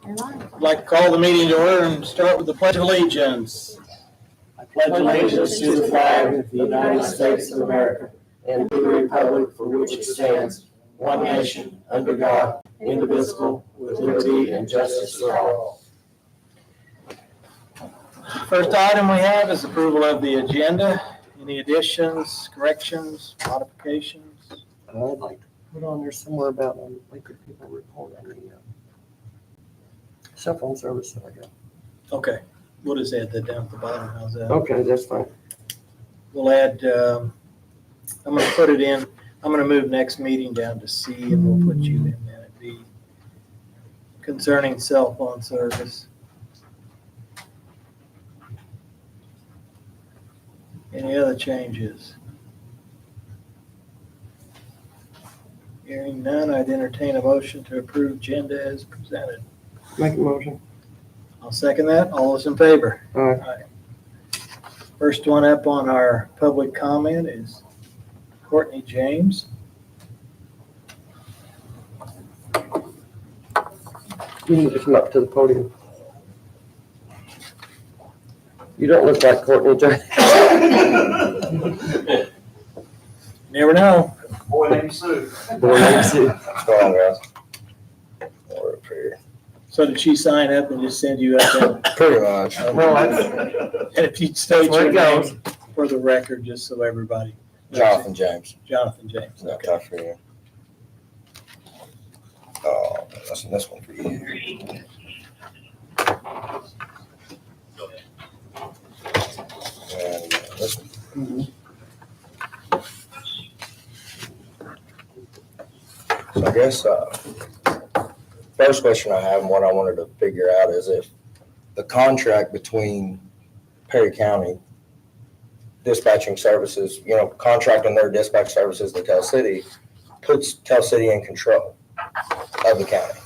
I'd like to call the meeting to order and start with the Pledge of Allegiance. I pledge allegiance to the flag of the United States of America and to the republic for which it stands, one nation, under God, indivisible, with liberty and justice for all. First item we have is approval of the agenda. Any additions, corrections, modifications? I'd like to put on there somewhere about Lakewood people report on the cell phone service that I got. Okay, we'll just add that down at the bottom. How's that? Okay, that's fine. We'll add, I'm going to put it in, I'm going to move next meeting down to C and we'll put you in then at B. Concerning cell phone service. Any other changes? Hearing none, I'd entertain a motion to approve agenda as presented. Make a motion. I'll second that. All those in favor? Aye. First one up on our public comment is Courtney James. You need to come up to the podium. You don't look like Courtney James. Never know. Boy named Sue. Boy, let me see. What's going on, guys? We're up here. So did she sign up and just send you up there? Pretty much. Well, And if you'd state Where your it goes. name for the record, just so everybody knows. Jonathan James. Jonathan James. Not Okay. tough for you. Oh, this one for you. And this one. So I guess, first question I have and what I wanted to figure out is if the contract between Perry County dispatching services, contracting their dispatch services to Tell City, puts Tell City in control of the county.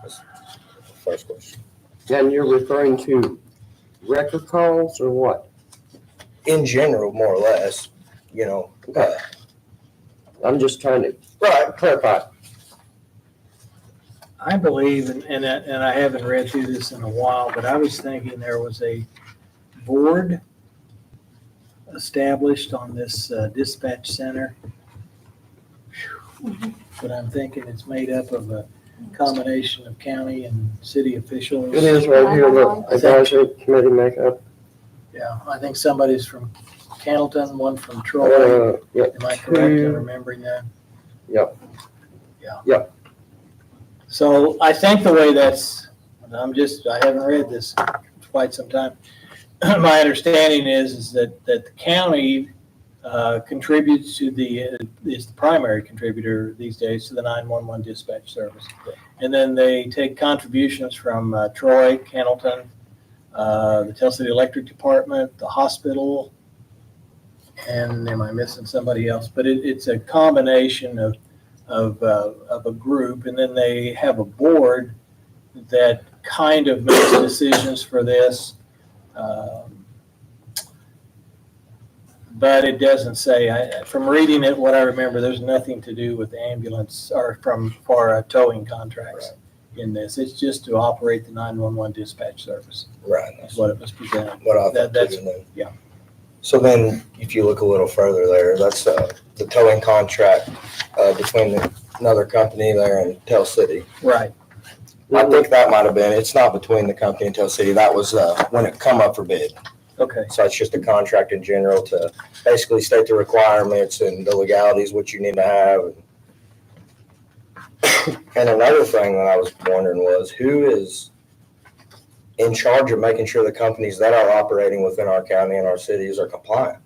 That's the first question. And you're referring to record calls or what? In general, more or less, I'm just trying to right. clarify. I believe, and I haven't read through this in a while, but I was thinking there was a board established on this dispatch center. But I'm thinking it's made up of a combination of county and city officials. It is right here, the advisory committee makeup. Yeah, I think somebody's from Candleton, one from Troy. Yep. Am I correct in remembering that? Yep. Yeah. Yep. So I think the way that's, I haven't read this in quite some time. My understanding is that the county contributes to is the primary contributor these days to the 911 dispatch service. And then they take contributions from Troy, Candleton, the Tell City Electric Department, the hospital, and am I missing somebody else? But it's a combination of a group, and then they have a board that kind of makes decisions for this. But it doesn't say, from reading it, what I remember, there's nothing to do with ambulance or for towing contracts in this. It's just to operate the 911 dispatch service. Right. That's what it was presented. What I thought That's, too, then. yeah. So then, if you look a little further there, that's the towing contract between another company there and Tell City. Right. I think that might have been, it's not between the company and Tell City. That was when it come up for bid. Okay. So it's just a contract in general to basically state the requirements and the legalities, what you need to have. And another thing that I was wondering was who is in charge of making sure the companies that are operating within our county and our cities are compliant?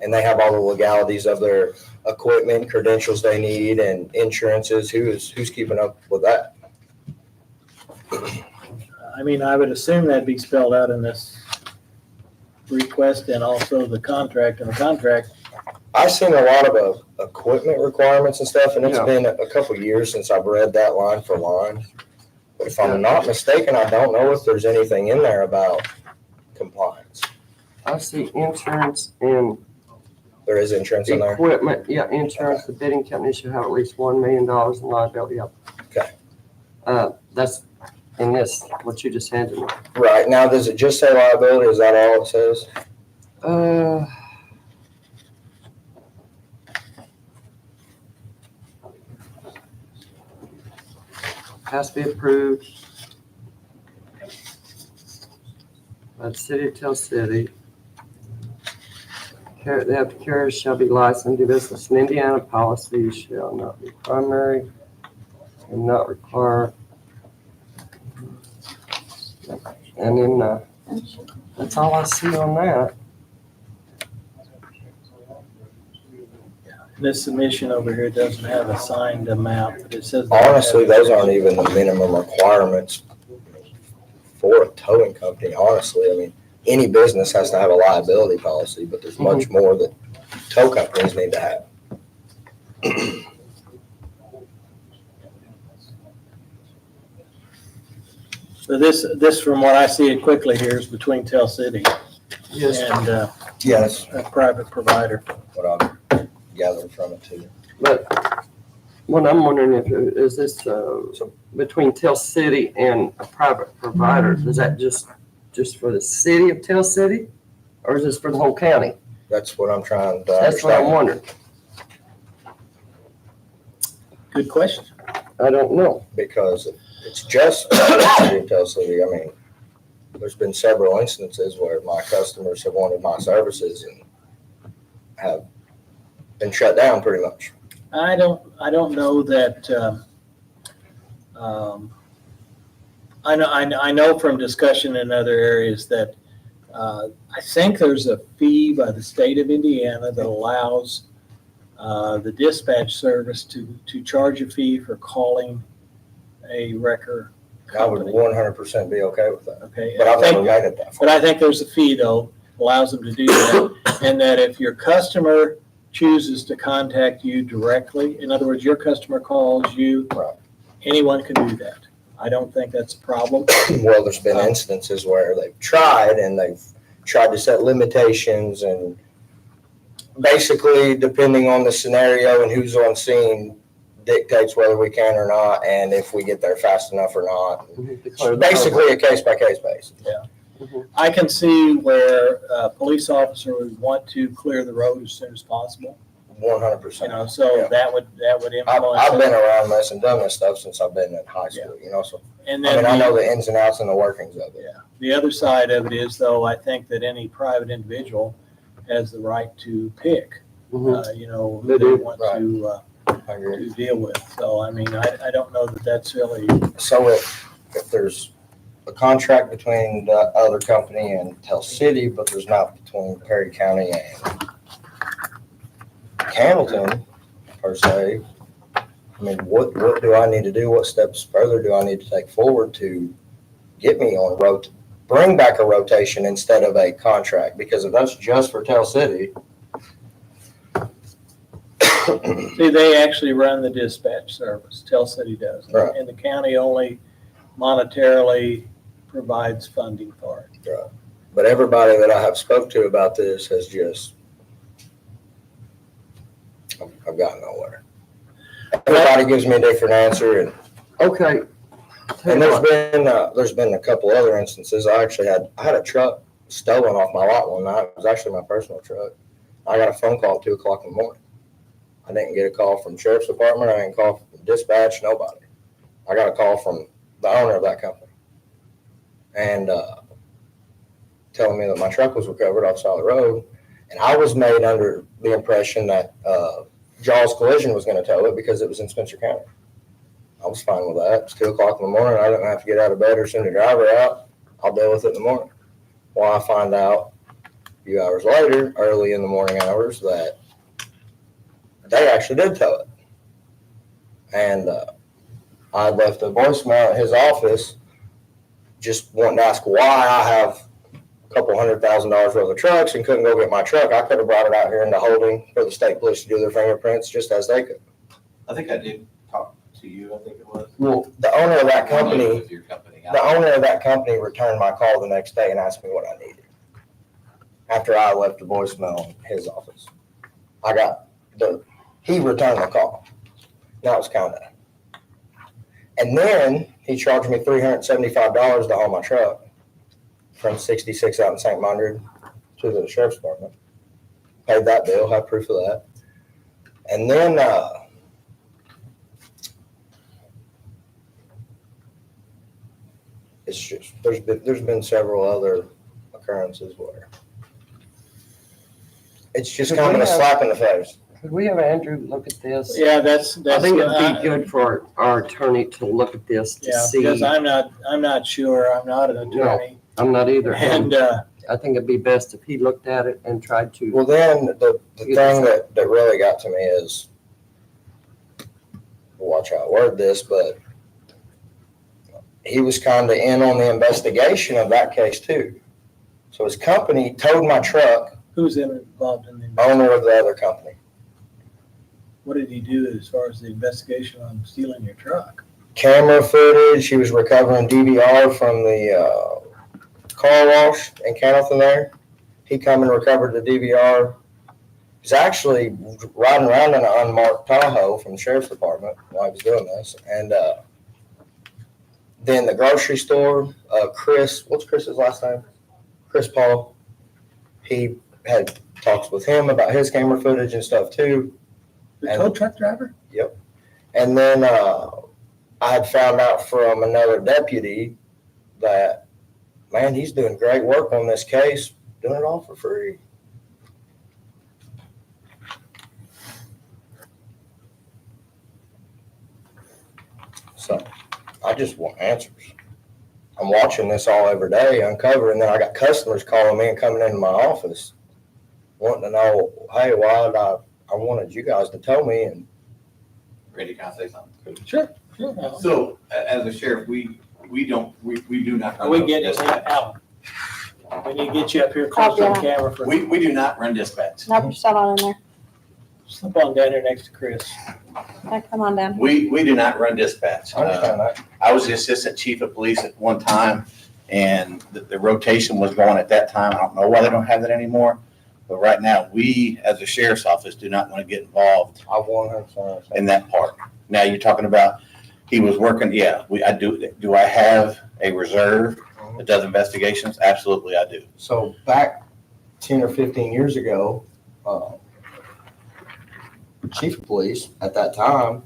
And they have all the legalities of their equipment, credentials they need, and insurances. Who's keeping up with that? I mean, I would assume that'd be spelled out in this request and also the contract. And the contract, I've seen a lot of equipment requirements and stuff, and it's Yeah. been a couple of years since I've read that line for line. But if I'm not mistaken, I don't know if there's anything in there about compliance. I see insurance and There is insurance in there? equipment. Yeah, insurance. The bidding company should have at least $1 million in liability. Yep. Okay. That's in this, what you just handed me. Right, now, does it just say liability? Is that all it says? Has to be approved by the city of Tell City. The applicant carrier shall be licensed to do business in Indiana. Policy shall not be primary and not require. And then, that's all I see on that. This submission over here doesn't have a signed amount, but it says. Honestly, those aren't even the minimum requirements for a towing company, honestly. I mean, any business has to have a liability policy, but there's much more that tow companies need to have. So this, from what I see it quickly here, is between Tell City Yes. and Yes, a private provider. what I'm gathering from it too. But what I'm wondering if, is this, between Tell City and a private provider, is that just for the city of Tell City? Or is this for the whole county? That's what I'm trying to That's what I'm understand. wondering. Good question. I don't know. Because it's just the city of Tell City. I mean, there's been several instances where my customers have wanted my services and have been shut down pretty much. I don't know that, I know from discussion in other areas that, I think there's a fee by the state of Indiana that allows, the dispatch service to charge a fee for calling a wrecker I would company. 100% be okay with that. Okay. But I I've never think- made it that far. But I think there's a fee though, allows them to do that. And that if your customer chooses to contact you directly, in other words, your customer calls you, Right. anyone can do that. I don't think that's a problem. Well, there's been instances where they've tried and they've tried to set limitations and basically depending on the scenario and who's on scene dictates whether we can or not and if we get there fast enough or not. Declare the Basically a case by case basis. I can see where a police officer would want to clear the road as soon as possible, 100%. so Yeah. that would influence. I've it. been around this and done this stuff since I've been in high school, so, And I then mean, I know the, the ins and outs and the workings of it. the other side of it is though, I think that any private individual has the right to pick, Mhm. who They they do. want Right. to I agree. deal with. So, I mean, I don't know that that's really, So if there's a contract between the other company and Tell City, but there's not between Perry County and Hamilton per se, I mean, what do I need to do? What steps further do I need to take forward to get me on bring back a rotation instead of a contract? Because if that's just for Tell City, see, they actually run the dispatch service, Tell City does. Right. And the county only monetarily provides funding for it. but everybody that I have spoke to about this has just, I've gotten nowhere. Everybody gives me a different answer and Okay. And there's been a couple other instances. I had a truck stolen off my lot one night. It was actually my personal truck. I got a phone call at 2:00 in the morning. I didn't get a call from sheriff's department. I didn't call from dispatch, nobody. I got a call from the owner of that company. And, telling me that my truck was recovered off the side of the road. And I was made under the impression that, Jaws Collision was gonna tow it because it was in Spencer County. I was fine with that. It's 2:00 in the morning. I didn't have to get out of bed or send a driver out. I'll deal with it in the morning. Well, I find out a few hours later, early in the morning hours, that they actually did tow it. And I left a voicemail at his office just wanting to ask why I have a couple $100,000 worth of trucks and couldn't go get my truck. I could have brought it out here into holding for the state police to do their fingerprints just as they could. I think I did talk to you, I think it was. Well, the owner of that company With your company. The owner of that company returned my call the next day and asked me what I needed. After I left a voicemail in his office. He returned the call. That was kind of, And then he charged me $375 to haul my truck from 66 out in St. Mongard to the sheriff's department. Paid that bill, have proof of that. And then, it's just, there's been several other occurrences where it's just kind of a slap in the face. Could we have Andrew look at this? Yeah, that's. I think it'd be good for our attorney to look at this to Yeah, see. because I'm not sure, I'm not an attorney, I'm not either. and, I think it'd be best if he looked at it and tried to. Well, then the thing that really got to me is, watch how I word this, but he was kind of in on the investigation of that case too. So his company towed my truck, who's involved in the, owner of the other company. what did he do as far as the investigation on stealing your truck? Camera footage, he was recovering DVR from the car wash in Cannleton there. He come and recovered the DVR. He's actually riding around in an unmarked Tahoe from the sheriff's department while he was doing this. And then the grocery store, Chris, what's Chris's last name? Chris Paul. He had talks with him about his camera footage and stuff too. The tow truck driver? And then I had found out from another deputy that, man, he's doing great work on this case, doing it all for free. So I just want answers. I'm watching this all every day, uncover, and then I got customers calling me and coming into my office wanting to know, hey, why did I wanted you guys to tell me, and Randy, can I say something? Sure. So, as a sheriff, we do not. Are we getting Alan? We need to get you up here close to the camera for, We do not run dispatch. Nope, you're still on in there. slip on down here next to Chris. Okay, come on down. We do not run dispatch. I understand that. I was the assistant chief of police at one time, and the rotation was going at that time. I don't know why they don't have that anymore. But right now, we, as a sheriff's office, do not want to get involved I 100% in that part. Now, you're talking about, he was working, yeah, I do. Do I have a reserve that does investigations? Absolutely, I do. So back 10 or 15 years ago, chief of police at that time,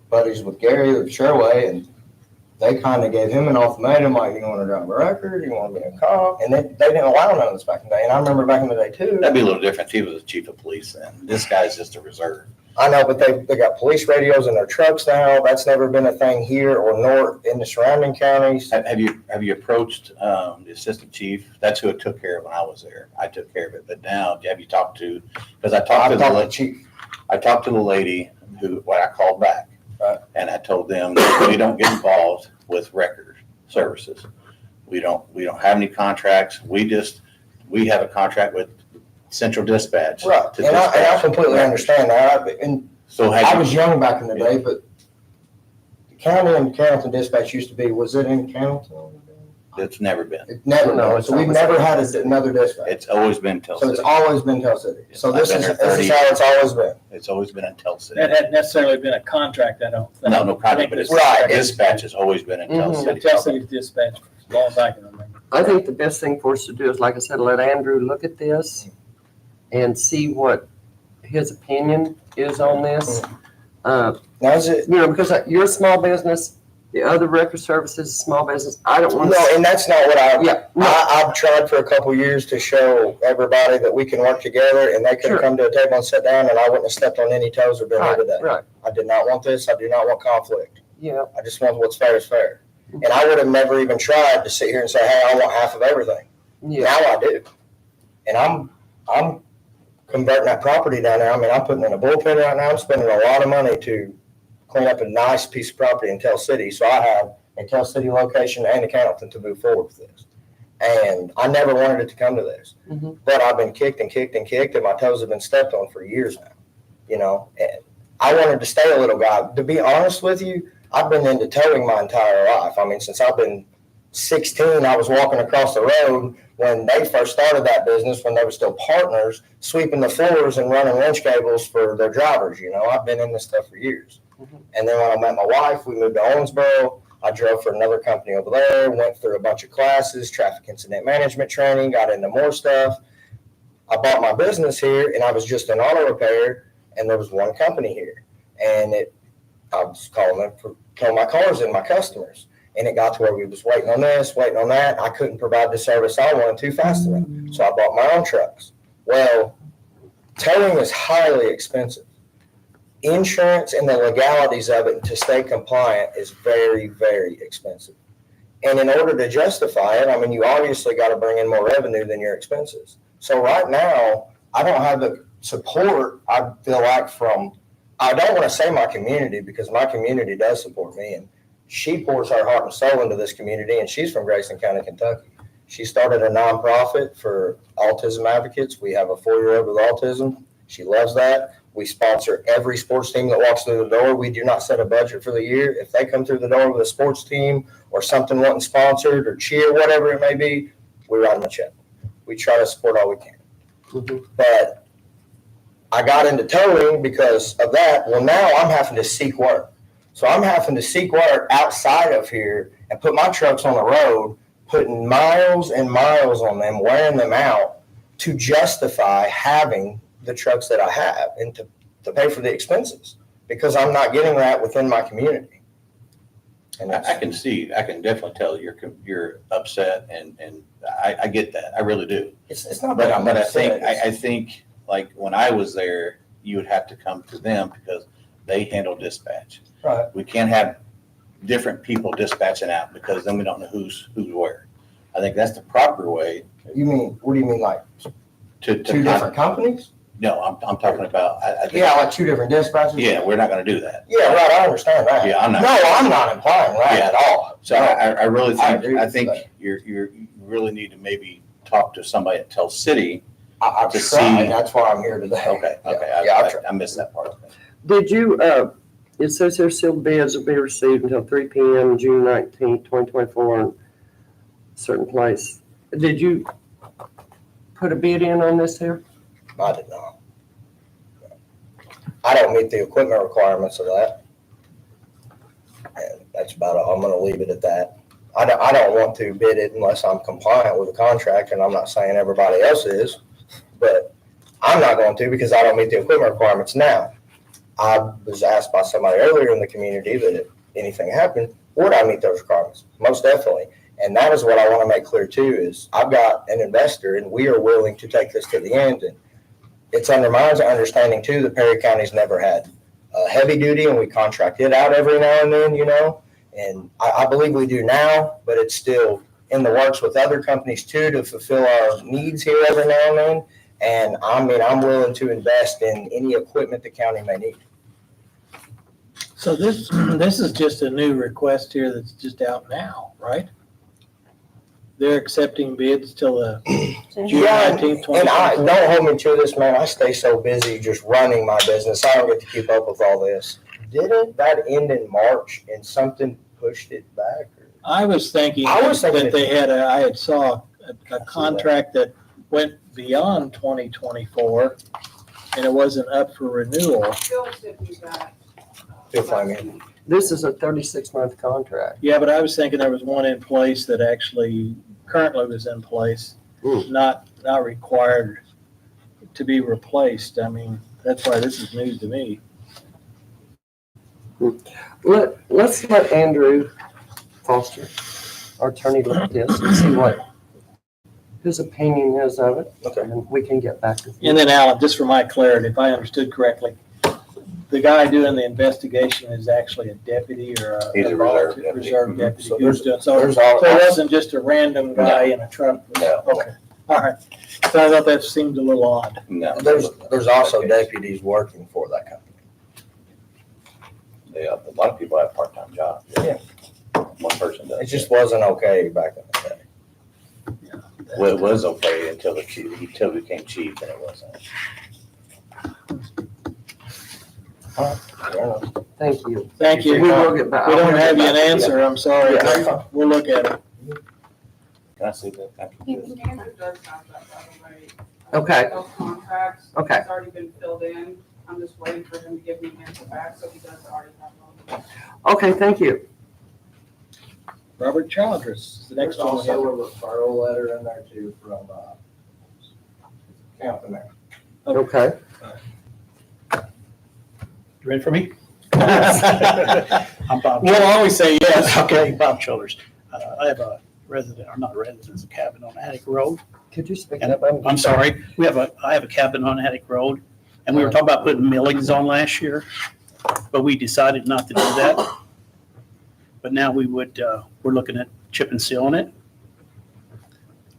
buddies with Gary of Sherway, and they kind of gave him an ultimatum, like, you want to drive a record, you want to be a cop, and they didn't allow none of this back in the day. And I remember back in the day too. That'd be a little different. He was the chief of police, and this guy's just a reserve. I know, but they got police radios in their trucks now. That's never been a thing here or nor in the surrounding counties. Have you approached the assistant chief? That's who it took care of when I was there. I took care of it, but now have you talked to? Because I talked to the chief. I talked to the lady who, what I called back, Right. and I told them that we don't get involved with record services. We don't have any contracts. We have a contract with Central Dispatch. Right, to and I dispatch completely records. understand that. And So I have was you, young back in the day, but the county and Cannleton Dispatch used to be, was it in Cannleton? it's never been. It never, No, so we've never had another dispatch. It's always been Tell So it's City. always been Tell City. So I've this been is there this 30 is how it's always been. It's always been in Tell City. That hadn't necessarily been a contract, I don't think. No contract, but it's Right. dispatch has always been in Tell Mhm. City. Tell City's dispatch, as long as I can remember. I think the best thing for us to do is, like I said, let Andrew look at this and see what his opinion is on this. Now is it? Because you're a small business, the other record service is a small business. I don't want No, to. and that's not what I. Yeah, no, I've tried for a couple of years to show everybody that we can work together, and they could Sure. have come to a table and sit down, and I wouldn't have stepped on any toes or been here right, today. right, I did not want this. I do not want conflict. yeah. I just want what's fair is fair. And I would have never even tried to sit here and say, hey, I want half of everything. Yeah, Now I do. And I'm converting that property down there. I mean, I'm putting in a bullpen right now. I'm spending a lot of money to clean up a nice piece of property in Tell City. So I have a Tell City location and a Cannleton to move forward with this. And I never wanted it to come to this. Mhm. But I've been kicked and kicked and kicked, and my toes have been stepped on for years now. And I wanted to stay a little guy. To be honest with you, I've been into towing my entire life. I mean, since I've been 16, I was walking across the road when they first started that business, when they were still partners, sweeping the floors and running winch cables for their drivers. I've been in this stuff for years. And then when I met my wife, we moved to Owensboro. I drove for another company over there, went through a bunch of classes, traffic incident management training, got into more stuff. I bought my business here and I was just in auto repair and there was one company here. And I was calling them for my cars and my customers. And it got to where we was waiting on this, waiting on that. I couldn't provide the service I wanted to fast enough. So I bought my own trucks. Well, towing is highly expensive. Insurance and the legalities of it to stay compliant is very, very expensive. And in order to justify it, I mean, you obviously got to bring in more revenue than your expenses. So right now, I don't have the support, I feel like, from, I don't want to say my community because my community does support me. And she pours her heart and soul into this community, and she's from Grayson County, Kentucky. She started a nonprofit for autism advocates. We have a 4-year-old with autism. She loves that. We sponsor every sports team that walks through the door. We do not set a budget for the year. If they come through the door with a sports team or something wanting sponsored or cheer, whatever it may be, we write them a check. We try to support all we can. Mhm. But I got into towing because of that. Well, now I'm having to seek work. So I'm having to seek work outside of here and put my trucks on the road, putting miles and miles on them, wearing them out to justify having the trucks that I have and to pay for the expenses because I'm not getting that within my community. And I can definitely tell you're upset and I get that. I really do. it's not But that I'm I upset. I think like when I was there, you would have to come to them because they handle dispatch. Right. We can't have different people dispatching out because then we don't know who's where. I think that's the proper way You mean, what do you mean, like to. two different companies? No, I'm talking about, I think, Yeah, like two different dispatchers? yeah, we're not gonna do that. Yeah, right, I understand that. Yeah, I'm not. No, I'm not implying that Yeah. at all. So I really I agree think, I with think that. you really need to maybe talk to somebody at Tell City. I've To tried, see- that's why I'm here today. Okay, Yeah, I've tried. I missed that part. Did you, it says here sealed bids will be received until 3 PM, June 19th, 2024, in a certain place. Did you put a bid in on this here? I did not. I don't meet the equipment requirements of that. And that's about it. I'm gonna leave it at that. I don't want to bid it unless I'm compliant with the contract, and I'm not saying everybody else is, but I'm not going to because I don't meet the equipment requirements now. I was asked by somebody earlier in the community that if anything happened, would I meet those requirements? Most definitely. And that is what I want to make clear too, is I've got an investor and we are willing to take this to the end. And it's under my understanding too that Perry County's never had heavy duty, and we contract it out every now and then, and I believe we do now, but it's still in the works with other companies too to fulfill our needs here every now and then. And I'm willing to invest in any equipment the county may need. So this is just a new request here that's just out now, right? They're accepting bids till the June Yeah, 19th, And I 2024. don't hold me to this, man. I stay so busy just running my business. I don't get to keep up with all this. Didn't that end in March and something pushed it back? I was thinking that they had I had saw a contract that went beyond 2024 and it wasn't up for renewal. Phil sent me that. Feel fine. This is a 36-month contract. Yeah, but I was thinking there was one in place that actually currently was in place, not required to be replaced. I mean, that's why this is news to me. Let's let Andrew Foster, our attorney, look at this and see what his opinion is of it, Okay. and we can get back with you. And then Alan, just for my clarity, if I understood correctly, the guy doing the investigation is actually a deputy or He's a reserve deputy. reserve deputy. So who's doing, so There's all. it wasn't just a random guy in a truck? No. Okay, all right. So I thought that seemed a little odd. No. There's also deputies working for that company. A lot of people have part-time jobs. Yeah. One person does. It just wasn't okay back in the day. Well, it was okay until he became chief, and it wasn't. Fair enough. Thank you. Thank you. We We will get back. don't have you an answer, I'm sorry. Yeah, that's fine. We'll look at it. Can I see that? Kansas does have that, by the way. Okay. Those contracts. Okay. It's already been filled in. I'm just waiting for him to give me an answer back, so he does already have one. Okay, thank you. Robert Childress, is the next There's one we have. also a referral letter in there too from, Councilman Mayor. Okay. You ready for me? I'm Bob. We'll always say yes. Okay, Bob Childers. I have a resident, or not a resident, it's a cabin on Attic Road. Could you speak And up? I'm sorry, I have a cabin on Attic Road, and we were talking about putting millings on last year, but we decided not to do that. But now we're looking at chip and sealing it.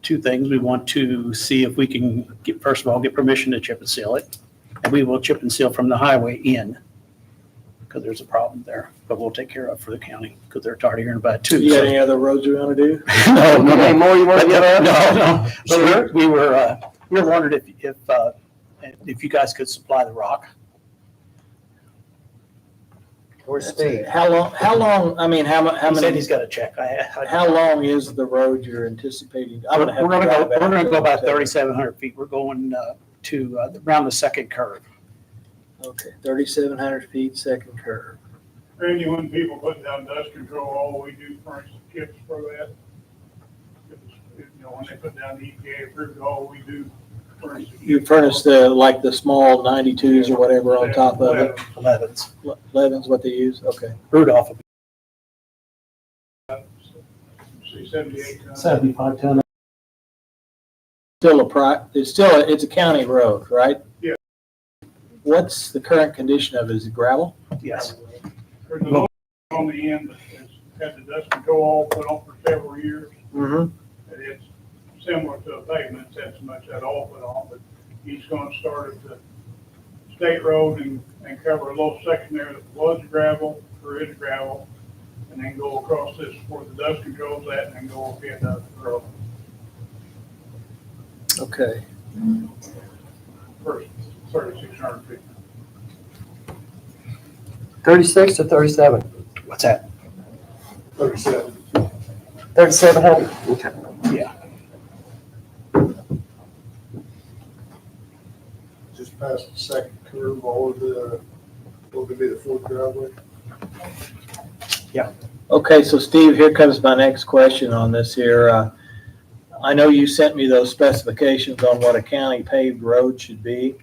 Two things, we want to see if we can first of all, get permission to chip and seal it. And we will chip and seal from the highway in, because there's a problem there, but we'll take care of it for the county, because they're tired of hearing about it too. You got So- any other roads you want to do? No, Any more you want to get out? No. Sure. But we were wondering if you guys could supply the rock. Where's Steve? How long, I mean, how He said many, he's got to check. how long is the road you're anticipating? I'm We're gonna have to gonna go, drive we're out gonna go there. about 3,700 feet. We're going to around the second curve. Okay, 3,700 feet, second curve. Randy, when people put down dust control, all we do furnish the chips for that. You know, when they put down the EPA approved, all we do furnish. the You chips. furnish the small 92s or whatever on top of it? 11s. 11's what they use? Okay. Rudolph will be See, 78 tons. 75 ton. It's a county road, right? Yeah. What's the current condition of it? Is it gravel? Yes. There's a little on the end that has had the dust control all put on for several years. Mm-hmm. And it's similar to a pavement, it's had so much that all put on, but he's gonna start at the state road and cover a little section there that was gravel, or is gravel, and then go across this where the dust control's at, and then go again up the road. Okay. First 3,600 feet. 36 or 37? What's that? 37. 3,700? Okay. Yeah. Just past the second curve, all of the, what would be the fourth driveway? Okay, so Steve, here comes my next question on this here. I know you sent me those specifications on what a county paved road should be.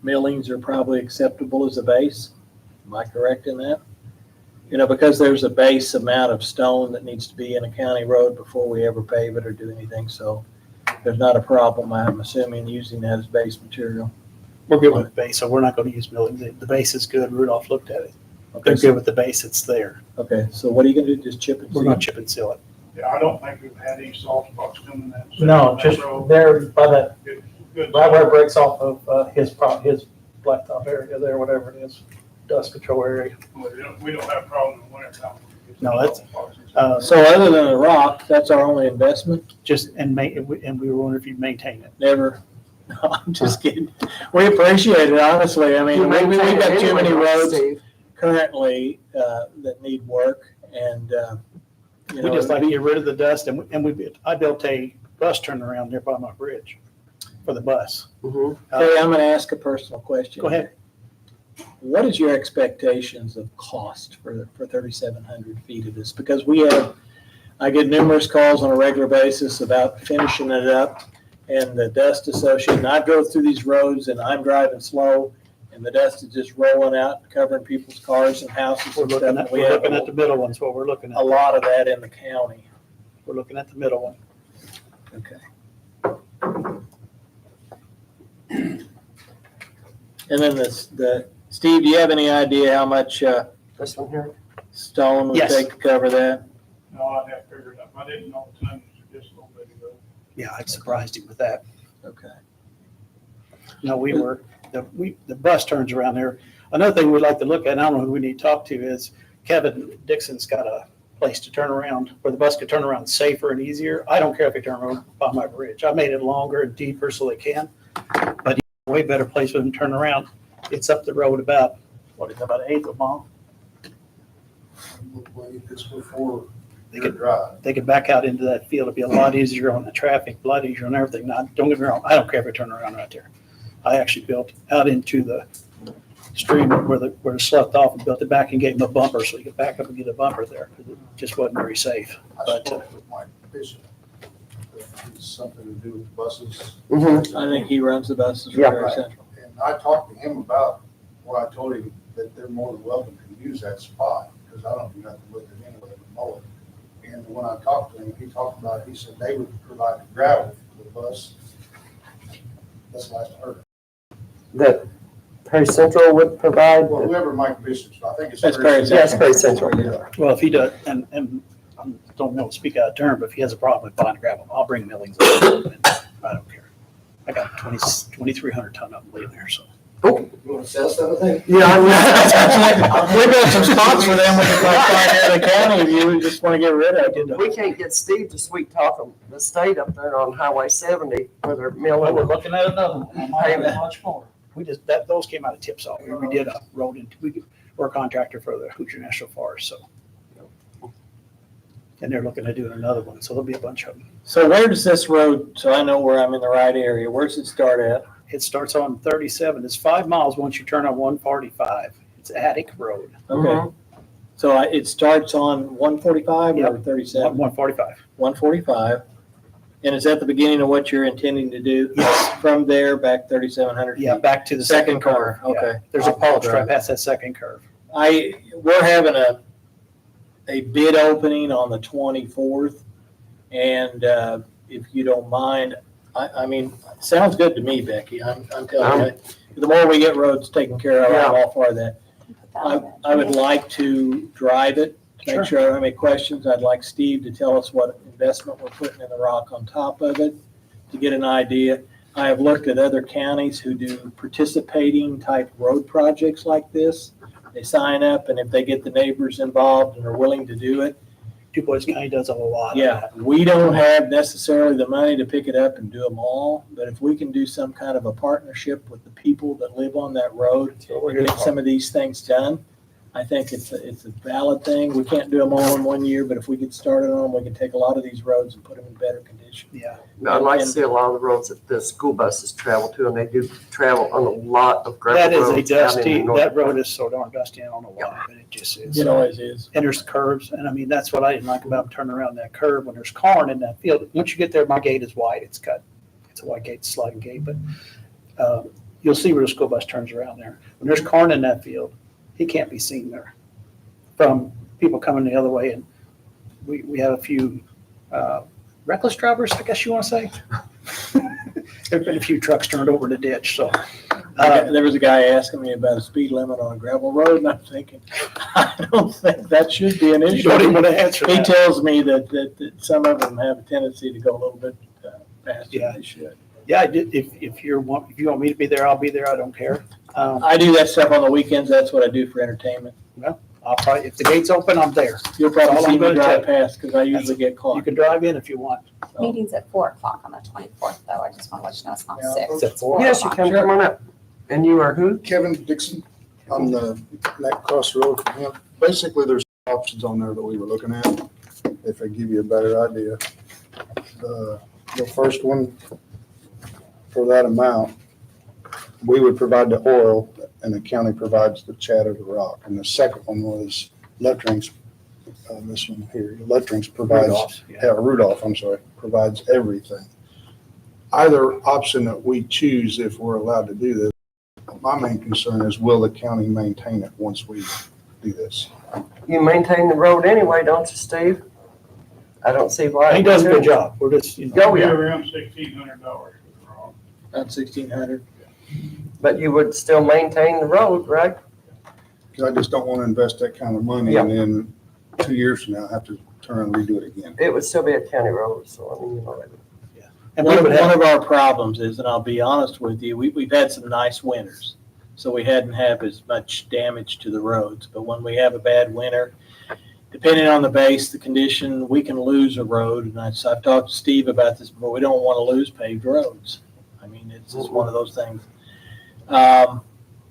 Millings are probably acceptable as a base. Am I correct in that? You know, because there's a base amount of stone that needs to be in a county road before we ever pave it or do anything, so there's not a problem, I'm assuming, using that as base material. We're good with the base, so we're not going to use millings. The base is good. Rudolph looked at it. Okay, They're good with the base that's there. okay, so what are you gonna do, just chip and We're seal? going to chip and seal it. Yeah, I don't think we've had any soft spots coming that. No, that just road. there by that, Good- good. right where it breaks off of his blacktop area there, whatever it is, dust control area. We don't have a problem in the winter time. No, that's- So other than the rock, that's our only investment? And we were wondering if you'd maintain it. Never. No, I'm just kidding. We appreciate it, honestly. I mean, You we've maintain got it too many anyway, roads Steve. currently that need work and, you We know. just like to get rid of the dust I built a bus turnaround there by my bridge for the bus. Mhm. Hey, I'm gonna ask a personal question. Go ahead. What is your expectations of cost for 3,700 feet of this? Because I get numerous calls on a regular basis about finishing it up and the dust associated. And I drove through these roads and I'm driving slow and the dust is just rolling out and covering people's cars and houses We're and looking stuff. at, And we we're have looking at the middle one's what we're looking a at. lot of that in the county. We're looking at the middle one. Okay. And then Steve, do you have any idea how much This one here? stone would Yes. take to cover that? No, I'd have to figure it out. I didn't know the tonnage just a little bit ago. Yeah, I surprised him with that. Okay. No, the bus turns around there. Another thing we'd like to look at, and I don't know who we need to talk to, is Kevin Dixon's got a place to turn around where the bus could turn around safer and easier. I don't care if they turn around by my bridge. I made it longer and deeper so they can, but a way better place for them to turn around. It's up the road about an eighth of a mile. Look like it's before They your could, drive. they could back out into that field. It'd be a lot easier on the traffic, a lot easier on everything. Now, don't get me wrong, I don't care if they turn around right there. I actually built out into the stream where it slept off and built it back and gave him a bumper so he could back up and get a bumper there, because it just wasn't very safe. I But, spoke with Mike Bishop. It's something to do with buses. Mhm. I think he runs the buses for Yeah. Perry Central. And I talked to him about, well, I told him that they're more than welcome to use that spot, because I don't do nothing with it anyway, but mow it. And when I talked to him, he talked about, he said they would provide the gravel for the bus. That's the last I heard. That Perry Central would provide? Well, whoever Mike Bishop's, I think it's. That's Perry Yeah, it's Perry Central, yeah. well, if he does, and I don't know, speak out of turn, but if he has a problem with buying gravel, I'll bring millings. I don't care. I got 2,300 ton of them laying there, so. You wanna sell something? Yeah, I We've got some spots for them we could like find in the county if you just want to get rid of it. we can't get Steve to sweet talk them, the state up there on Highway 70 where they're Well, we're milling. looking at another one. I might have much more. We just, those came out of Tipsaw. We redid a road into, we're a contractor for the Hoosier National Forest, so. And they're looking at doing another one, so there'll be a bunch of them. So where does this road, so I know where I'm in the right area, where does it start at? It starts on 37. It's 5 miles once you turn on 145. It's Attic Road, Okay. So it starts on 145 or Yep. 37? 145. 145. And is that the beginning of what you're intending to do? Yes. From there, back 3,700 feet? Yeah, back to the second curve. corner, okay. Yeah. There's a I'll pole drive. strip past that second curve. We're having a bid opening on the 24th. And if you don't mind, I mean, it sounds good to me, Becky. I'm telling you, the more we get roads taken care of, I'm all for that. I would like to drive it, to make sure I don't have any questions. I'd like Steve to tell us what investment we're putting in the rock on top of it, to get an idea. I have looked at other counties who do participating type road projects like this. They sign up, and if they get the neighbors involved and are willing to do it, DuBois County does a lot of yeah, that. we don't have necessarily the money to pick it up and do them all, but if we can do some kind of a partnership with the people that live on that road That's what we're and here get for. some of these things done, I think it's a valid thing. We can't do them all in one year, but if we get started on them, we can take a lot of these roads and put them in better condition. Yeah. I'd like to see a lot of the roads that the school buses travel to, and they do travel on a lot of gravel That is roads a down in dusty, the north. that road is so darn dusty, I don't know why, but it just is. It always is. And there's curves, and I mean, that's what I didn't like about turning around that curve when there's corn in that field. Once you get there, my gate is wide, it's cut. It's a wide gate, sliding gate, but you'll see where the school bus turns around there. When there's corn in that field, he can't be seen there from people coming the other way. And we have a few reckless drivers, I guess you want to say. There've been a few trucks turned over in the ditch, so. There was a guy asking me about a speed limit on a gravel road, and I'm thinking, I don't think that should be an You issue. don't even want to answer He that. tells me that some of them have a tendency to go a little bit faster Yeah. than they should. Yeah, I did, if you want me to be there, I'll be there, I don't care. I do that stuff on the weekends. That's what I do for entertainment. I'll probably, if the gate's open, I'm there. You'll probably All I'm see me gonna drive tell past because I usually get You caught. can drive in if you want. Meeting's at 4:00 on the 24th, though. I just want to let you know it's not Yeah. 6. It's at 4. Yes, you can, come on up. And you are who? Kevin Dixon, on the next cross the road from him. Basically, there's options on there that we were looking at, if I give you a better idea. The first one, for that amount, we would provide the oil and the county provides the chat of the rock. And the second one was Lettrings, this one here, Lettrings provides, Rudolph's, yeah. Rudolph, I'm sorry, provides everything. Either option that we choose, if we're allowed to do this, my main concern is, will the county maintain it once we do this? You maintain the road anyway, don't you, Steve? I don't see why. He does a good job. We're just, you know. Oh, yeah. Around $1,600 for the rock. About 1,600. But you would still maintain the road, right? Because I just don't want to invest that kind of money and then 2 years from now, have to turn and redo it again. It would still be a county road, so I mean, you know. And One we of, would one have, of our problems is, and I'll be honest with you, we've had some nice winters. So we hadn't had as much damage to the roads. But when we have a bad winter, depending on the base, the condition, we can lose a road. And I've talked to Steve about this before. We don't want to lose paved roads. I mean, it's just one of those things.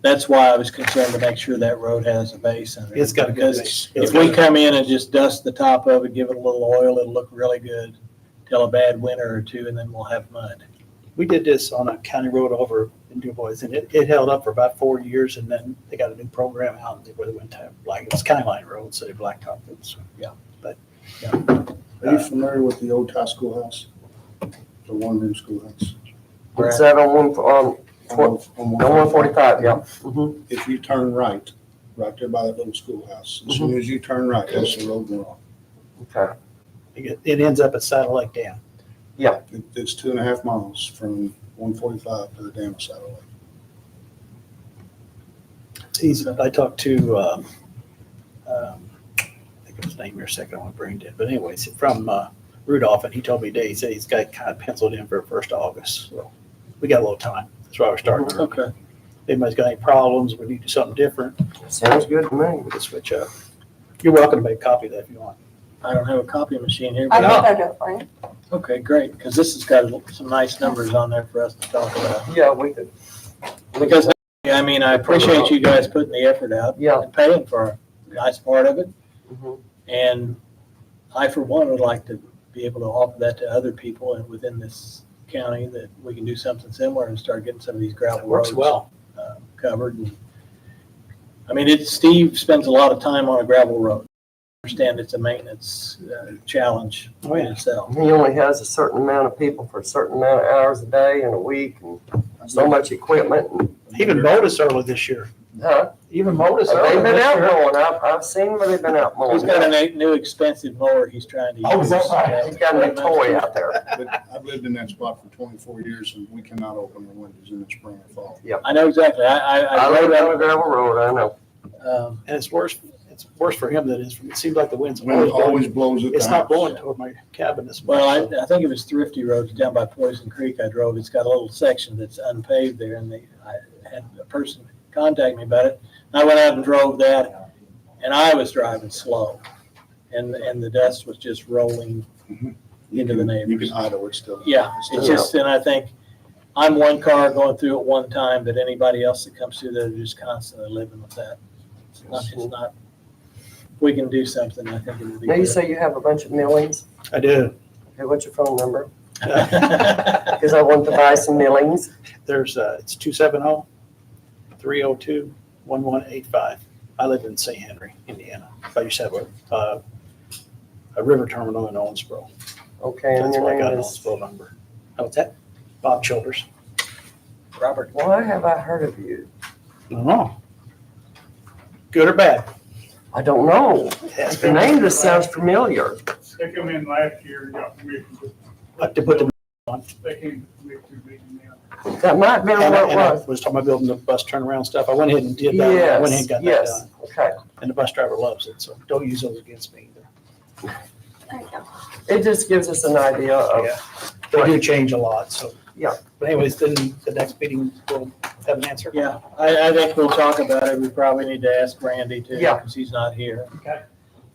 That's why I was concerned to make sure that road has a base in it. it's got a good Because base. if we come in and just dust the top of it, give it a little oil, it'll look really good till a bad winter or two, and then we'll have mud. We did this on a county road over in Du Bois, and it held up for about 4 years, and then they got a new program out, and they went to it was County Line Road, so they blacktopped it, so, yeah. Are you familiar with the old Thai schoolhouse? The one room schoolhouse? Is that on On 145, yeah. Mhm. If you turn right there by that little schoolhouse, as soon as you turn right, that's the road we're on. Okay. It ends up at Saddle Lake Dam. It's 2.5 miles from 145 to the dam of Saddle Lake. I talked to, I think of his name here a second, I want to bring it in, but anyways, from Rudolph, and he told me today, he said he's got it kind of penciled in for 1st of August, so we got a little time. That's why we're starting. early. Okay. If anybody's got any problems, we need to do something different, Sounds good to me. we can switch up. You're welcome to make a copy of that if you want. I don't have a copy machine here, I but, think I'll do it for you. okay, great, because this has got some nice numbers on there for us to talk about. Yeah, we could. Because, I mean, I appreciate you guys putting the effort out Yeah. and paying for a nice part of it. Mhm. And I, for one, would like to be able to offer that to other people and within this county, that we can do something similar and start getting some of these gravel That works roads well. covered. And, I mean, Steve spends a lot of time on a gravel road. I understand it's a maintenance challenge Oh, in yeah. itself. He only has a certain amount of people for a certain amount of hours a day and a week and so much equipment. And, He even mowed us early this year. huh? He even mowed us They've early been this out year. mowing. I've seen where they've been out mowing. He's got a new expensive mower he's trying to use. Oh, is that right? He's got a new toy out there. But I've lived in that spot for 24 years and we cannot open the windows in the spring or fall. I know exactly. I live on a gravel road, I know. And it's worse for him than it is for me. It seems like the wind's Wind always always blows blowing. at It's the not house. blowing toward my cabin this Well, morning. I think it was Thrifty Road down by Poison Creek I drove. It's got a little section that's unpaved there, and I had a person contact me about it. And I went out and drove that, and I was driving slow, and the dust was just rolling into the You neighbors. can idle it still. Yeah, it's just, and I think I'm one car going through at one time, but anybody else that comes through there, they're just constantly living with that. It's not, if we can do something, I think it would be Now you good. say you have a bunch of millings. I do. Okay, what's your phone number? Because I want to buy some millings. There's, it's 270-302-1185. I live in St. Henry, Indiana. I used to have a river terminal in Owensboro. Okay, and That's why I your got name an is, Owensboro number. Oh, what's that? Bob Childers. Robert, why have I heard of you? I don't know. Good or bad? I don't know. The name just sounds familiar. They come in last year and got permission To put the they came to me to meeting them. That might be what And it I was. was talking about building the bus turnaround stuff. I went ahead and did that. I went ahead and got that Yes, done. okay. And the bus driver loves it, so don't use those against me either. There you go. It just gives us an idea of, Yeah. They do change a lot, so. Yeah. But anyways, then the next meeting we'll have an answer. yeah, I think we'll talk about it. We probably need to ask Randy too, Yeah. because he's not here. Okay.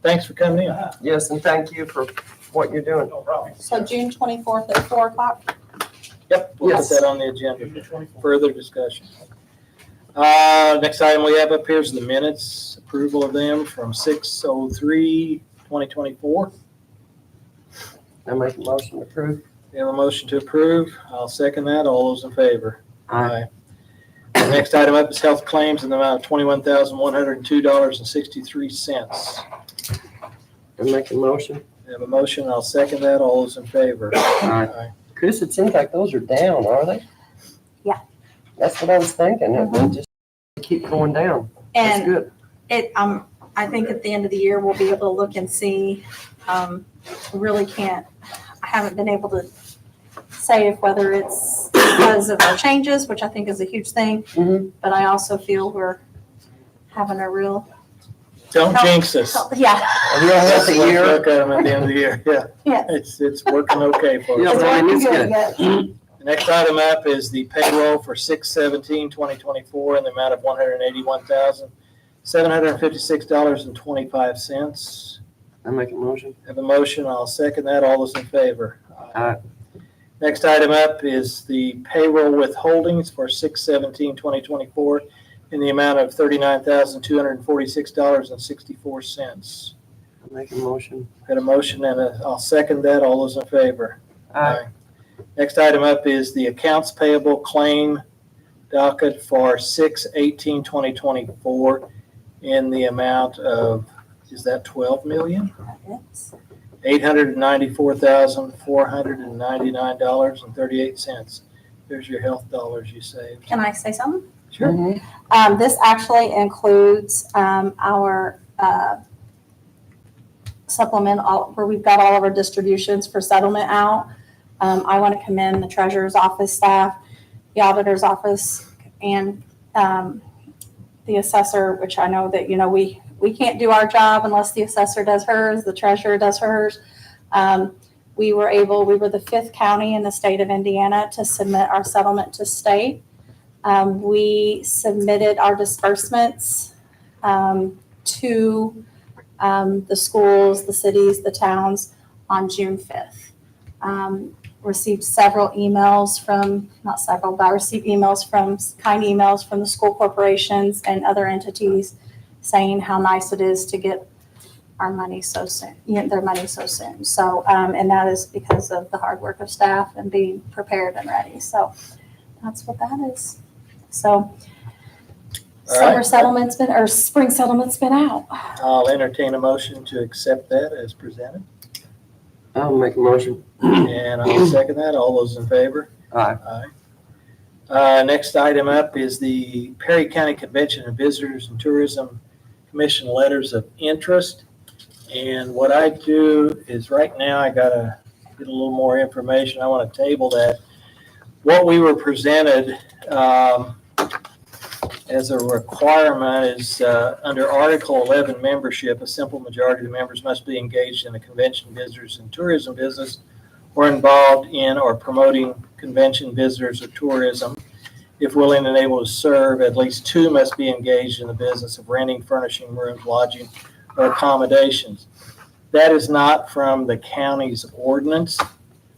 Thanks for coming in. yes, and thank you for what you're doing. No problem. So June 24th at 4 o'clock? Yep, we'll put Yes. that on the agenda for further discussion. Next item we have up here is the minutes, approval of them from 6/03/2024. I make a motion to approve. We have a motion to approve. I'll second that. All those in favor? Aye. The next item up is health claims in the amount of $21,102.63. I make a motion. We have a motion. I'll second that. All those in favor? Aye. Chris, it seems like those are down, are they? Yeah. That's what I was thinking. It will just keep going down. That's And good. I think at the end of the year, we'll be able to look and see, really can't, I haven't been able to say if whether it's because of our changes, which I think is a huge thing, Mhm. but I also feel we're having a real, Don't jinx us. yeah, A real healthy year. Look at them at the end of the year. Yeah, yeah. it's working okay for Yeah, us. It's man, working it's good, good. yeah. The next item up is the payroll for 6/17/2024 in the amount of $181,756.25. I make a motion. Have a motion, I'll second that. All those in favor? Aye. Next item up is the payroll withholdings for 6/17/2024 in the amount of $39,246.64. I make a motion. Got a motion and I'll second that. All those in favor? Aye. Next item up is the accounts payable claim docket for 6/18/2024 in the amount of, is that 12 million? It's- $894,499.38. There's your health dollars you saved. Can I say something? Sure. Mhm. This actually includes our supplement, where we've got all of our distributions for settlement out. I want to commend the treasurer's office staff, the auditor's office, and the assessor, which I know that, we can't do our job unless the assessor does hers, the treasurer does hers. We were the 5th county in the state of Indiana to submit our settlement to state. We submitted our disbursements to the schools, the cities, the towns on June 5th. Received several emails not several, but I received kind emails from the school corporations and other entities saying how nice it is to get our money so soon, their money so soon. So, and that is because of the hard work of staff and being prepared and ready. So that's what that is. So right. spring settlement's been out. I'll entertain a motion to accept that as presented, I'll make a motion. and I'll second that. All those in favor? Aye. Next item up is the Perry County Convention and Visitors and Tourism Commission letters of interest. And what I do is right now I gotta get a little more information. I want to table that. What we were presented as a requirement is under Article 11 membership, a simple majority of the members must be engaged in the convention, visitors, and tourism business or involved in or promoting convention, visitors, or tourism. If willing and able to serve, at least 2 must be engaged in the business of renting, furnishing rooms, lodging, or accommodations. That is not from the county's ordinance.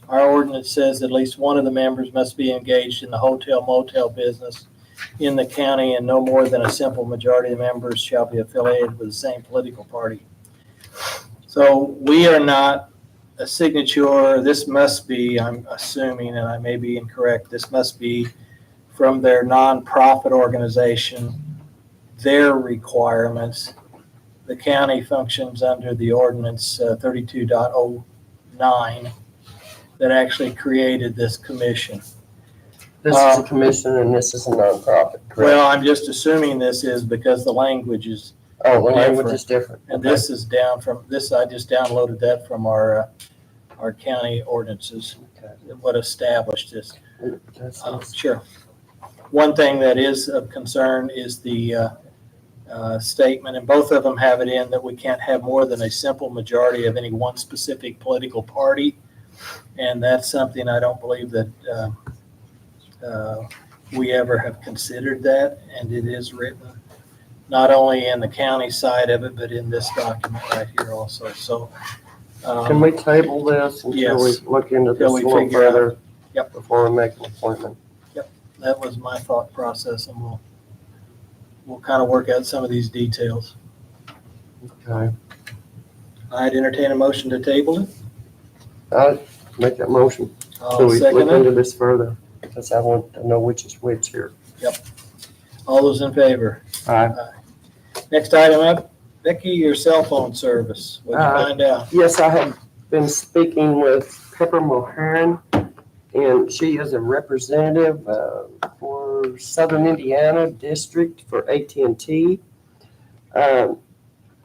Our ordinance says at least 1 of the members must be engaged in the hotel motel business in the county, and no more than a simple majority of members shall be affiliated with the same political party. So we are not a signature. This must be, I'm assuming, and I may be incorrect, this must be from their nonprofit organization, their requirements. The county functions under the ordinance 32.09 that actually created this commission. This is a commission and this is a nonprofit, correct? Well, I'm just assuming this is because the language is, Oh, the language is different. and this is down from, this, I just downloaded that from our county ordinances, Okay. what established this. That's- Sure. One thing that is of concern is the statement, and both of them have it in, that we can't have more than a simple majority of any one specific political party. And that's something I don't believe that we ever have considered that, and it is written not only in the county side of it, but in this document right here also. So Can we table this until we Yes. look into this Till a we little figure out. further? Yep. Before we make an appointment? that was my thought process, and we'll kind of work out some of these details. Okay. I'd entertain a motion to table it. I'll make that motion. So I'll we second look it. into this further, because I want to know which is which here. All those in favor? Aye. Next item up, Becky, your cell phone service. What'd you find out? Yes, I have been speaking with Pepper Moharan, and she is a representative for Southern Indiana District for AT&T. I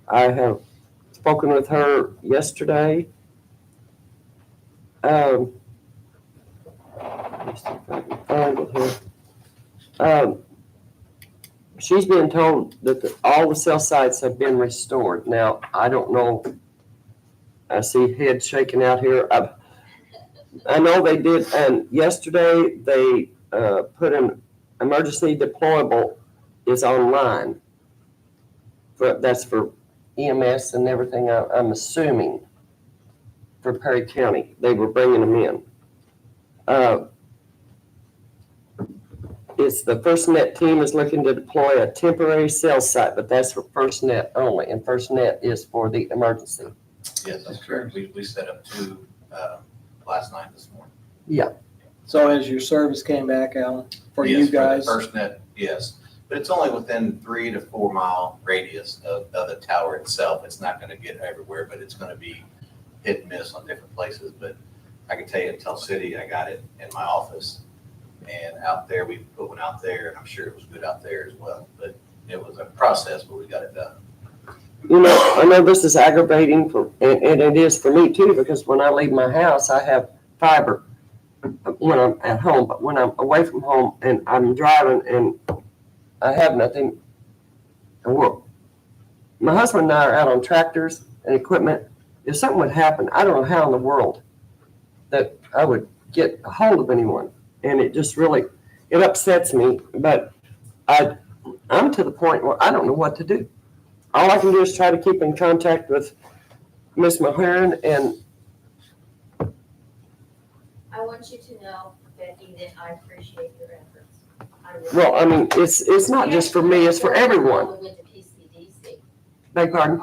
have spoken with her yesterday. Let me see if I can find it here. She's been told that all the cell sites have been restored. Now, I don't know. I see heads shaking out here. I know they did, and yesterday they put an emergency deployable is online. That's for EMS and everything, I'm assuming, for Perry County. They were bringing them in. It's the FirstNet team is looking to deploy a temporary cell site, but that's for FirstNet only, and FirstNet is for the emergency. Yes, that's correct. We set up 2 last night, this morning. So as your service came back, Alan, for you Yes, guys? the FirstNet, yes. But it's only within 3 to 4 mile radius of the tower itself. It's not gonna get everywhere, but it's gonna be hit and miss on different places. But I can tell you in Tell City, I got it in my office. And out there, we put one out there, and I'm sure it was good out there as well. But it was a process, but we got it done. You know, I know this is aggravating for, and it is for me too, because when I leave my house, I have fiber when I'm at home, but when I'm away from home and I'm driving and I have nothing, my husband and I are out on tractors and equipment. If something would happen, I don't know how in the world that I would get a hold of anyone. And it just really, it upsets me, but I'm to the point where I don't know what to do. All I can do is try to keep in contact with Miss Mahern, and I want you to know, Becky, that I appreciate your efforts. I really well, I mean, it's not just for me, it's for everyone. We went to PCDC. Beg pardon?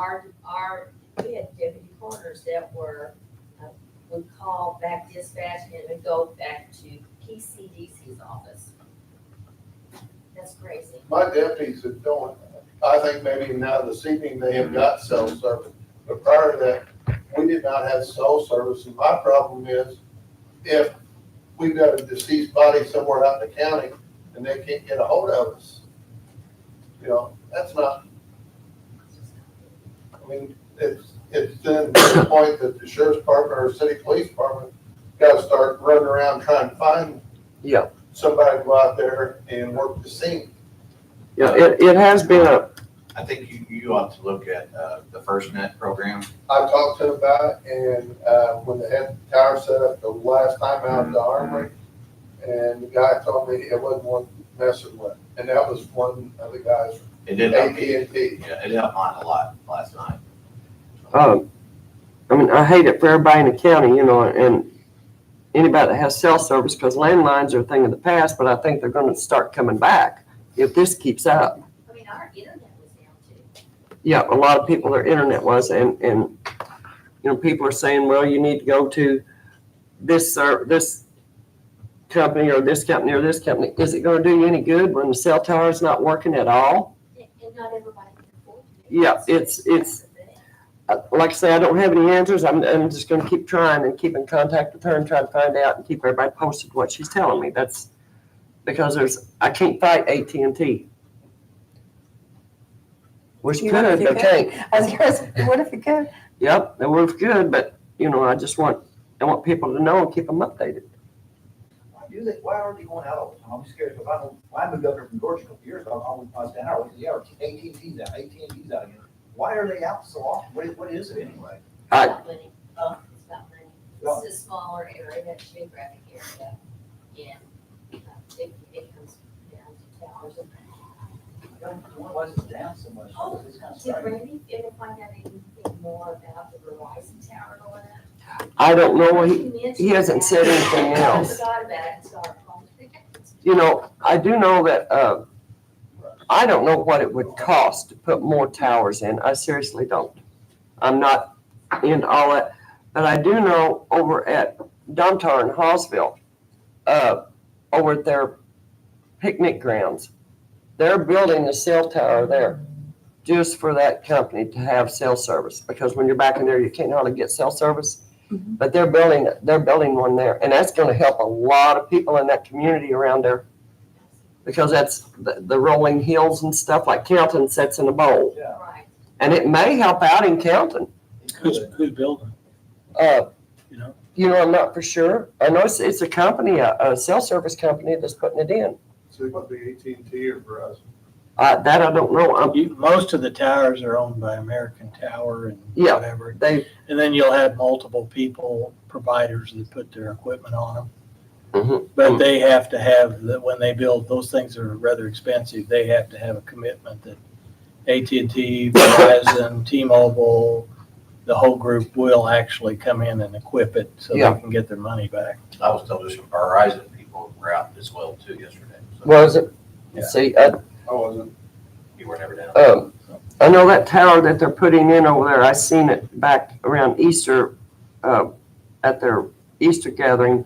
We had deputy coroners that were, would call back dispatch and it would go back to PCDC's office. That's crazy. My deputies are doing, I think maybe now this evening they have got cell service. But prior to that, we did not have cell service. And my problem is if we've got a deceased body somewhere out in the county and they can't get a hold of us, you know, that's not, I mean, it's then to the point that the sheriff's department or city police department got to start running around trying to find Yeah, somebody to go out there and work the scene. yeah, it has been I think you ought to look at the FirstNet program. I talked to him about it, and when they had the tower set up the last time out at the Armory, and the guy told me it wasn't one messing with, and that was one of the guys It from did help me. AT&T. Yeah, it helped mine a lot last night. I mean, I hate it for everybody in the county, you know, and anybody that has cell service, because landlines are a thing of the past, but I think they're gonna start coming back if this keeps up. I mean, our internet was down too. Yeah, a lot of people, their internet was, and, you know, people are saying, well, you need to go to this company or this company or this company. Is it gonna do you any good when the cell tower is not working at all? And not everybody can afford to do it. Yeah, it's, like I say, I don't have any answers. I'm just gonna keep trying and keep in contact with her and try to find out and keep everybody posted what she's telling me. That's because I can't fight AT&T. Wish You could, wonder if you but can't. I was gonna say, what if you could? Yep, it was good, but, you know, I want people to know and keep them updated. Why are they going out all the time? I'm scared, because I moved up here from Georgia a couple years ago, I was down there, yeah, AT&T's out again. Why are they out so often? What is it anyway? It's about money. It's about money. This is a smaller area, geographic area, and it comes down to towers. Why is it down so much? Oh, It's kind of did strange. Randy ever find out anything more about the Verizon tower going up? I don't know, he mentioned hasn't that. said anything I else. forgot about it, so I called him. You know, I do know that, I don't know what it would cost to put more towers in. I seriously don't. I'm not into all that. But I do know over at Domtar in Hallsville, over at their picnic grounds, they're building a cell tower there just for that company to have cell service. Because when you're back in there, you can't hardly get cell service. But they're building one there. And that's gonna help a lot of people in that community around there. Because that's the rolling hills and stuff like Canton sits in a bowl. Right. And it may help out in Canton. Who's building, you know? You know, I'm not for sure. I know it's a company, a cell service company that's putting it in. So it could be AT&T or Verizon. That I don't know. Most of the towers are owned by American Tower and Yeah. whatever. And then you'll have multiple providers that put their equipment on them. Mhm. But they have to have, when they build, those things are rather expensive. They have to have a commitment that AT&T, Verizon, T-Mobile, the whole group will actually come in and equip it so they Yeah. can get their money back. I was told there's some Verizon people were out as well too yesterday. So Was it? Yeah. See, I wasn't. You were never down. I know that tower that they're putting in over there, I seen it back around Easter, at their Easter gathering.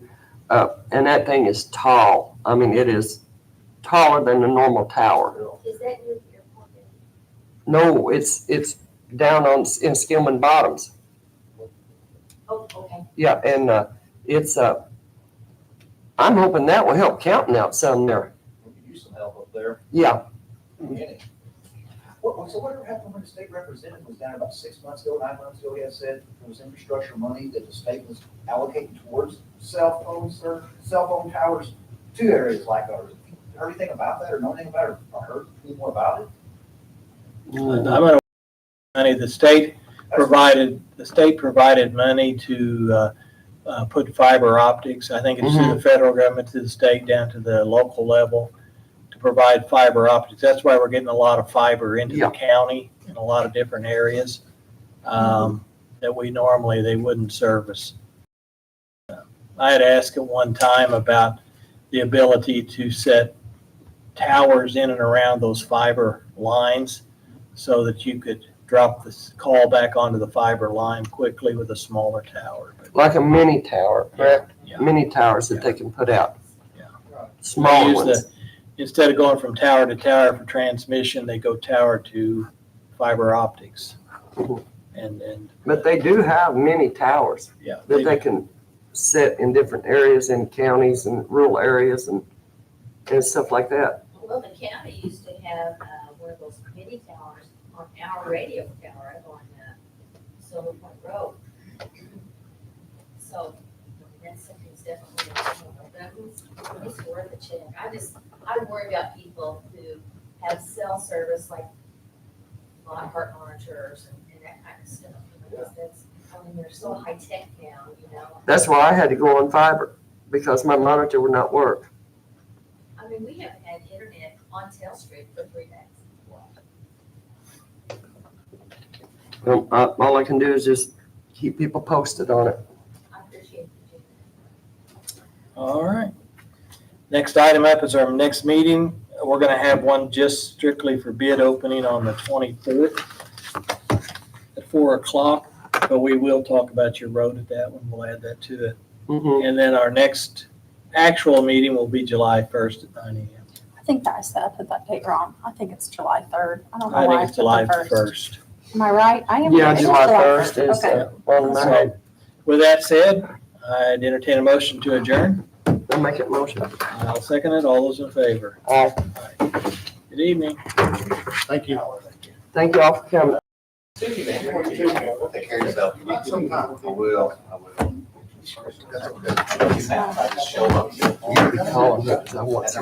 and that thing is tall. I mean, it is taller than a normal tower. Is that your airport? No, it's down in Skillman Bottoms. Oh, okay. Yeah, and it's I'm hoping that will help counting out some there. We could use some help up there. Yeah, Any. So whatever happened when the state representative was down about 6 months ago, 9 months ago, he had said there was infrastructure money that the state was allocating towards cell phones or cell phone towers to areas like ours. Heard anything about that or know anything about it or heard any more about it? I'm gonna, money, the state provided money to put fiber optics. I think it's through the federal government, to the state, down to the local level, to provide fiber optics. That's why we're getting a lot of fiber into the county in a lot of different areas that we normally, they wouldn't service. I had asked at one time about the ability to set towers in and around those fiber lines so that you could drop this call back onto the fiber line quickly with a smaller tower. like a mini tower, correct? Yeah. Mini towers that they can put out. Yeah. Small They use ones. Instead of going from tower to tower for transmission, they go tower to fiber optics. Mhm. And But they do have mini towers yeah, that they can set in different areas in counties and rural areas and stuff like that. Well, the county used to have one of those mini towers on our radio tower up on Silver Point Road. So that's something's definitely, it's worth a check. I worry about people who have cell service like heart monitors and that kind of stuff. I mean, they're so high tech now, you know. That's why I had to go on fiber, because my monitor would not work. I mean, we haven't had internet on Telstra for 3 days. All I can do is just keep people posted on it. I appreciate you. all right. Next item up is our next meeting. We're gonna have one just strictly for bid opening on the 24th at 4:00, but we will talk about your road at that one. We'll add that to it. Mhm. And then our next actual meeting will be July 1st at 9 a.m. I think I said I put that date wrong. I think it's July 3rd. I don't know I why think I it's put the July 1st. 1st. Am I right? I am. Yeah, it is July 1st is Okay. on my head. With that said, I'd entertain a motion to adjourn. I'll make it motion. I'll second it. All those in favor? Aye. Good evening. Thank you. Thank you all for coming. Take care of yourself. Sometime. I will. That's okay. I just show up. Calling her 'cause I want